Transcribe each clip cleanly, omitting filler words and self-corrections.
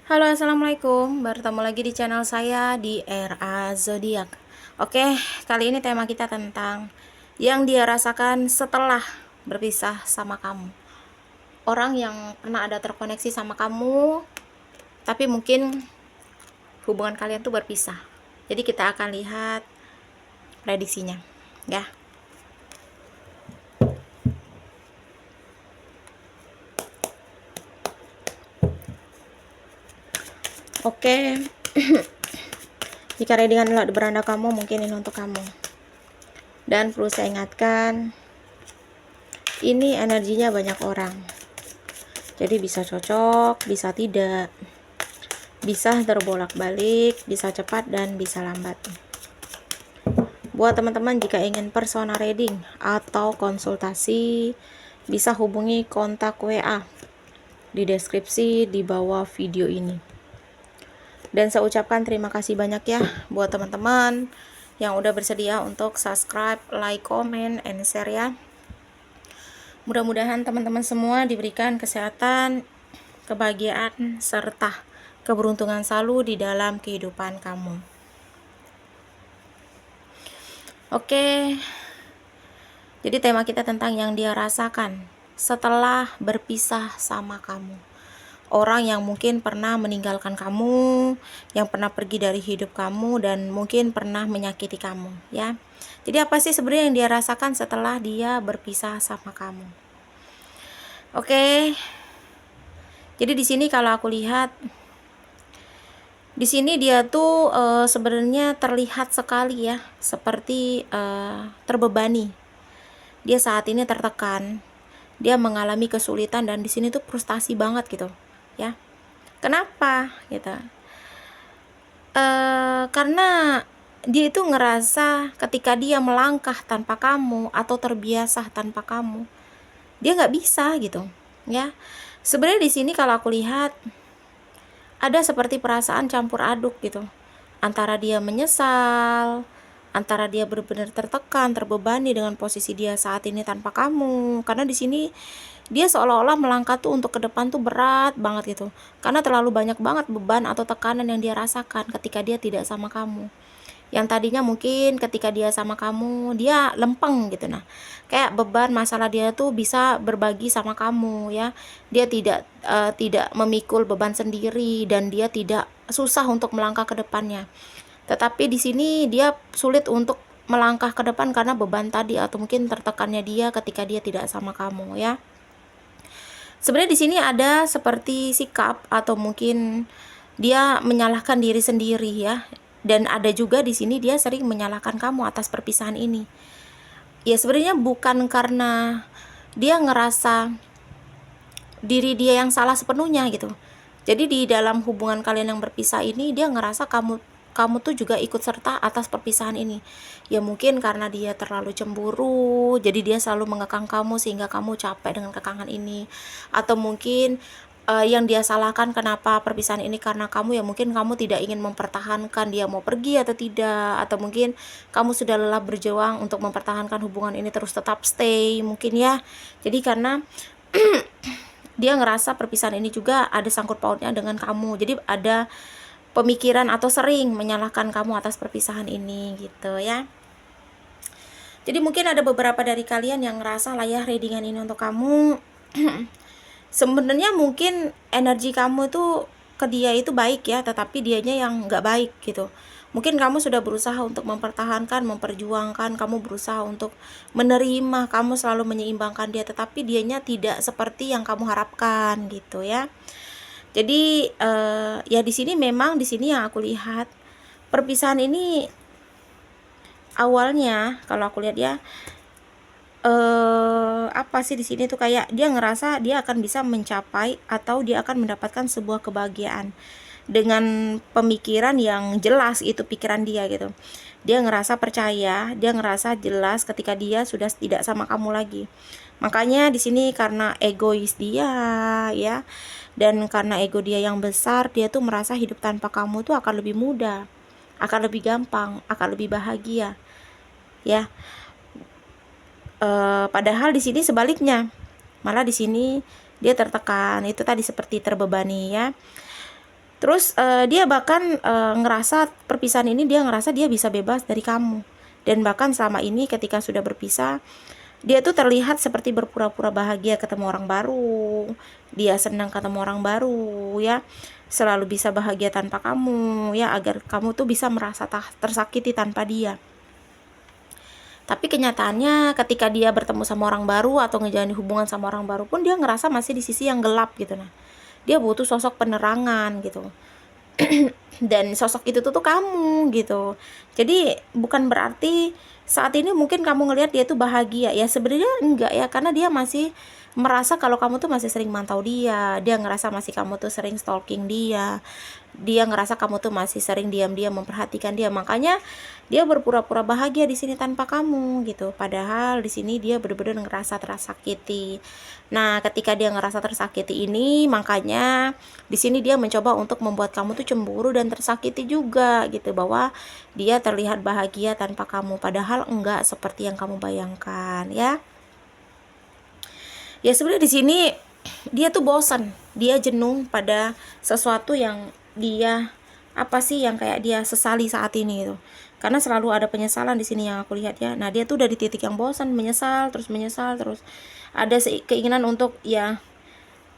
Halo, assalamualaikum. Bertemu lagi di channel saya di RA Zodiak. Oke, kali ini tema kita tentang yang dia rasakan setelah berpisah sama kamu. Orang yang pernah ada terkoneksi sama kamu, tapi mungkin hubungan kalian tuh berpisah. Jadi kita akan lihat prediksinya, ya. Oke. Jika readingan telah di beranda kamu, mungkin ini untuk kamu. Dan perlu saya ingatkan, ini energinya banyak orang. Jadi bisa cocok, bisa tidak, bisa terbolak-balik, bisa cepat dan bisa lambat. Buat teman-teman jika ingin personal reading atau konsultasi, bisa hubungi kontak WA di deskripsi di bawah video ini. Dan saya ucapkan terima kasih banyak ya buat teman-teman yang udah bersedia untuk subscribe, like, comment, and share ya. Mudah-mudahan teman-teman semua diberikan kesehatan, kebahagiaan, serta keberuntungan selalu di dalam kehidupan kamu. Oke, jadi tema kita tentang yang dia rasakan setelah berpisah sama kamu. Orang yang mungkin pernah meninggalkan kamu, yang pernah pergi dari hidup kamu, dan mungkin pernah menyakiti kamu, ya. Jadi apa sih sebenarnya yang dia rasakan setelah dia berpisah sama kamu? Oke. Jadi di sini kalau aku lihat, di sini dia tuh sebenarnya terlihat sekali ya, seperti terbebani. Dia saat ini tertekan, dia mengalami kesulitan, dan di sini tuh frustasi banget gitu, ya. Kenapa? Gitu. Karena dia itu ngerasa ketika dia melangkah tanpa kamu atau terbiasa tanpa kamu, dia nggak bisa gitu, ya. Sebenarnya di sini kalau aku lihat ada seperti perasaan campur aduk gitu, antara dia menyesal, antara dia benar-benar tertekan, terbebani dengan posisi dia saat ini tanpa kamu. Karena di sini dia seolah-olah melangkah tuh untuk ke depan tuh berat banget gitu, karena terlalu banyak banget beban atau tekanan yang dia rasakan ketika dia tidak sama kamu. Yang tadinya mungkin ketika dia sama kamu dia lempeng gitu, nah kayak beban masalah dia tuh bisa berbagi sama kamu, ya. Dia tidak memikul beban sendiri, dan dia tidak susah untuk melangkah ke depannya. Tetapi di sini dia sulit untuk melangkah ke depan karena beban tadi, atau mungkin tertekannya dia ketika dia tidak sama kamu, ya. Sebenarnya di sini ada seperti sikap atau mungkin dia menyalahkan diri sendiri, ya. Dan ada juga di sini dia sering menyalahkan kamu atas perpisahan ini. Ya sebenarnya bukan karena dia ngerasa diri dia yang salah sepenuhnya gitu. Jadi di dalam hubungan kalian yang berpisah ini, dia ngerasa kamu tuh juga ikut serta atas perpisahan ini. Ya mungkin karena dia terlalu cemburu, jadi dia selalu mengekang kamu sehingga kamu capek dengan kekangan ini. Atau mungkin yang dia salahkan kenapa perpisahan ini karena kamu, ya mungkin kamu tidak ingin mempertahankan dia mau pergi atau tidak, atau mungkin kamu sudah lelah berjuang untuk mempertahankan hubungan ini terus tetap stay mungkin, ya. Jadi karena dia ngerasa perpisahan ini juga ada sangkut pautnya dengan kamu, jadi ada pemikiran atau sering menyalahkan kamu atas perpisahan ini gitu, ya. Jadi mungkin ada beberapa dari kalian yang ngerasa lah ya, readingan ini untuk kamu. Sebenarnya mungkin energi kamu itu ke dia itu baik ya, tetapi dianya yang nggak baik gitu. Mungkin kamu sudah berusaha untuk mempertahankan, memperjuangkan, kamu berusaha untuk menerima, kamu selalu menyeimbangkan dia, tetapi dianya tidak seperti yang kamu harapkan gitu, ya. Jadi ya di sini memang di sini yang aku lihat perpisahan ini awalnya kalau aku lihat ya, apa sih di sini tuh kayak dia ngerasa dia akan bisa mencapai atau dia akan mendapatkan sebuah kebahagiaan dengan pemikiran yang jelas, itu pikiran dia gitu. Dia ngerasa percaya, dia ngerasa jelas ketika dia sudah tidak sama kamu lagi. Makanya di sini karena egois dia, ya, dan karena ego dia yang besar, dia tuh merasa hidup tanpa kamu tuh akan lebih mudah, akan lebih gampang, akan lebih bahagia, ya. Padahal di sini sebaliknya, malah di sini dia tertekan, itu tadi seperti terbebani, ya. Terus dia bahkan ngerasa perpisahan ini, dia ngerasa dia bisa bebas dari kamu. Dan bahkan selama ini ketika sudah berpisah, dia tuh terlihat seperti berpura-pura bahagia ketemu orang baru, dia senang ketemu orang baru ya, selalu bisa bahagia tanpa kamu ya, agar kamu tuh bisa merasa tersakiti tanpa dia. Tapi kenyataannya ketika dia bertemu sama orang baru atau ngejalani hubungan sama orang baru pun, dia ngerasa masih di sisi yang gelap gitu. Nah, dia butuh sosok penerangan gitu. Dan sosok itu tuh kamu gitu. Jadi bukan berarti saat ini mungkin kamu ngelihat dia tuh bahagia ya, sebenarnya enggak ya, karena dia masih merasa kalau kamu tuh masih sering mantau dia ngerasa masih kamu tuh sering stalking dia ngerasa kamu tuh masih sering diam-diam memperhatikan dia, makanya dia berpura-pura bahagia di sini tanpa kamu gitu, padahal di sini dia benar-benar ngerasa tersakiti. Nah, ketika dia ngerasa tersakiti ini, makanya di sini dia mencoba untuk membuat kamu tuh cemburu dan tersakiti juga gitu, bahwa dia terlihat bahagia tanpa kamu, padahal enggak seperti yang kamu bayangkan ya. Ya sebenarnya di sini dia tuh bosan, dia jenuh pada sesuatu yang dia apa sih yang kayak dia sesali saat ini gitu. Karena selalu ada penyesalan di sini yang aku lihat ya. Nah, dia tuh udah di titik yang bosan, menyesal terus. Ada keinginan untuk ya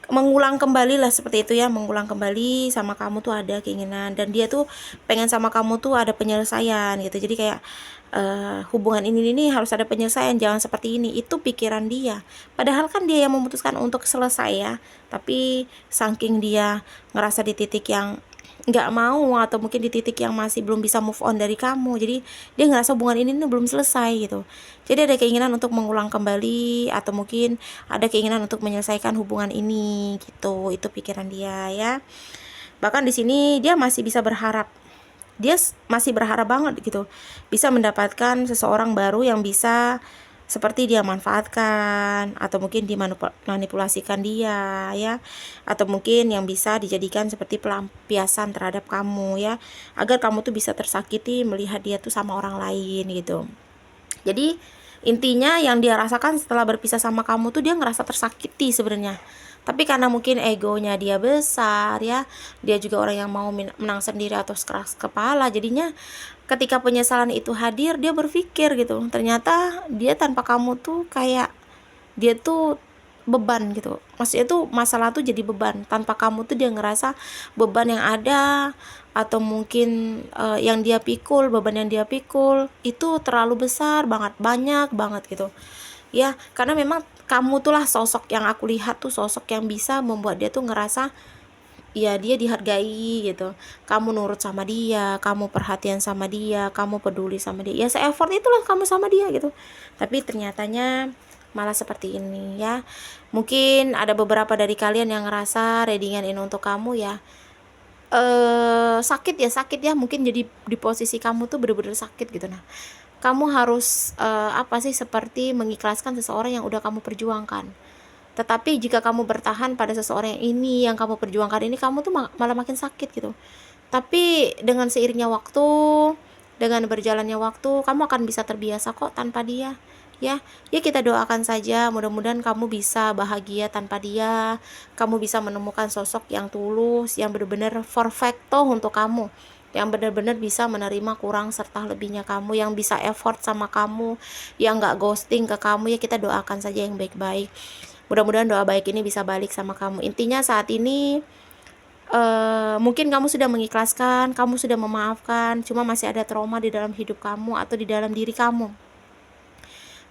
mengulang kembali lah seperti itu ya, mengulang kembali sama kamu tuh ada keinginan, dan dia tuh pengen sama kamu tuh ada penyelesaian gitu. Jadi kayak hubungan ini harus ada penyelesaian, jangan seperti ini, itu pikiran dia, padahal kan dia yang memutuskan untuk selesai ya. Tapi saking dia ngerasa di titik yang nggak mau, atau mungkin di titik yang masih belum bisa move on dari kamu, jadi dia ngerasa hubungan ini belum selesai gitu. Jadi ada keinginan untuk mengulang kembali, atau mungkin ada keinginan untuk menyelesaikan hubungan ini gitu. Itu pikiran dia ya. Bahkan di sini dia masih bisa berharap, dia masih berharap banget gitu bisa mendapatkan seseorang baru yang bisa seperti dia manfaatkan, atau mungkin dimanipulasikan dia ya, atau mungkin yang bisa dijadikan seperti pelampiasan terhadap kamu ya, agar kamu tuh bisa tersakiti melihat dia tuh sama orang lain gitu. Jadi intinya yang dia rasakan setelah berpisah sama kamu tuh dia ngerasa tersakiti sebenarnya. Tapi karena mungkin egonya dia besar ya, dia juga orang yang mau menang sendiri atau keras kepala, jadinya ketika penyesalan itu hadir, dia berpikir gitu, ternyata dia tanpa kamu tuh kayak dia tuh beban gitu. Maksudnya tuh masalah tuh jadi beban, tanpa kamu tuh dia ngerasa beban yang ada, atau mungkin yang dia pikul, beban yang dia pikul itu terlalu besar banget, banyak banget gitu ya. Karena memang kamu tuh lah sosok yang aku lihat tuh, sosok yang bisa membuat dia tuh ngerasa ya dia dihargai gitu. Kamu nurut sama dia, kamu perhatian sama dia, kamu peduli sama dia, ya se-effort itulah kamu sama dia gitu. Tapi ternyatanya malah seperti ini ya. Mungkin ada beberapa dari kalian yang ngerasa readingan ini untuk kamu ya, sakit ya, mungkin jadi di posisi kamu tuh bener-bener sakit gitu. Nah, kamu harus apa sih, seperti mengikhlaskan seseorang yang udah kamu perjuangkan. Tetapi jika kamu bertahan pada seseorang ini yang kamu perjuangkan ini, kamu tuh malah makin sakit gitu. Tapi dengan seiringnya waktu, dengan berjalannya waktu, kamu akan bisa terbiasa kok tanpa dia ya. Ya kita doakan saja, mudah-mudahan kamu bisa bahagia tanpa dia, kamu bisa menemukan sosok yang tulus, yang benar-benar perfecto untuk kamu, yang benar-benar bisa menerima kurang serta lebihnya kamu, yang bisa effort sama kamu, yang gak ghosting ke kamu ya. Kita doakan saja yang baik-baik, mudah-mudahan doa baik ini bisa balik sama kamu. Intinya saat ini mungkin kamu sudah mengikhlaskan, kamu sudah memaafkan, cuma masih ada trauma di dalam hidup kamu atau di dalam diri kamu.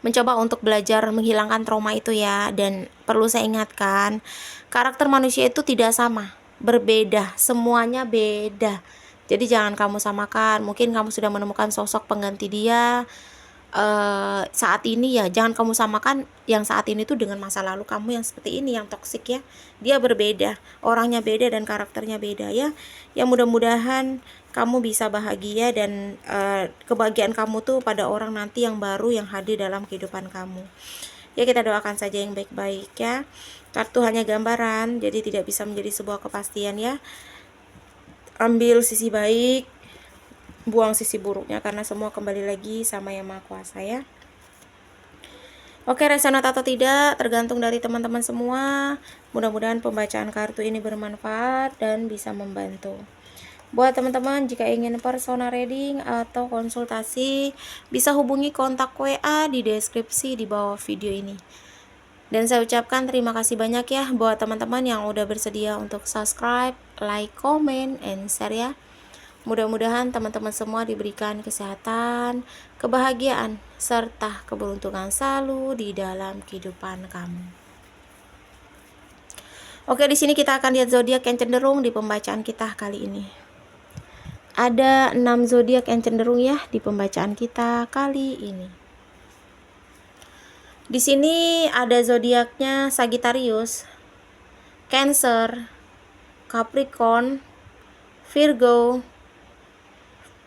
Mencoba untuk belajar menghilangkan trauma itu ya. Dan perlu saya ingatkan, karakter manusia itu tidak sama, berbeda, semuanya beda. Jadi jangan kamu samakan. Mungkin kamu sudah menemukan sosok pengganti dia saat ini ya, jangan kamu samakan yang saat ini tuh dengan masa lalu kamu yang seperti ini, yang toksik ya. Dia berbeda, orangnya beda dan karakternya beda ya. Yang mudah-mudahan kamu bisa bahagia, dan kebahagiaan kamu tuh pada orang nanti yang baru yang hadir dalam kehidupan kamu ya. Kita doakan saja yang baik-baik ya. Kartu hanya gambaran, jadi tidak bisa menjadi sebuah kepastian ya. Ambil sisi baik, buang sisi buruknya, karena semua kembali lagi sama Yang Maha Kuasa ya. Oke, resonat atau tidak tergantung dari teman-teman semua. Mudah-mudahan pembacaan kartu ini bermanfaat dan bisa membantu. Buat teman-teman, jika ingin personal reading atau konsultasi, bisa hubungi kontak WA di deskripsi di bawah video ini. Dan saya ucapkan terima kasih banyak ya buat teman-teman yang udah bersedia untuk subscribe, like, comment, and share ya. Mudah-mudahan teman-teman semua diberikan kesehatan, kebahagiaan, serta keberuntungan selalu di dalam kehidupan kamu. Oke, di sini kita akan lihat zodiak yang cenderung di pembacaan kita kali ini. Ada 6 zodiak yang cenderung ya di pembacaan kita kali ini. Di sini ada zodiaknya Sagittarius, Cancer, Capricorn, Virgo,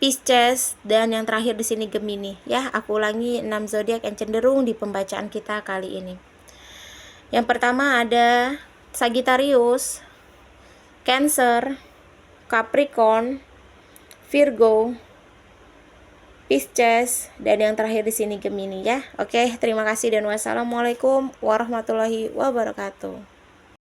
Pisces, dan yang terakhir di sini Gemini ya. Aku ulangi 6 zodiak yang cenderung di pembacaan kita kali ini. Yang pertama ada Sagittarius, Cancer, Capricorn, Virgo, Pisces, dan yang terakhir di sini Gemini ya. Oke, terima kasih dan wassalamualaikum warahmatullahi wabarakatuh.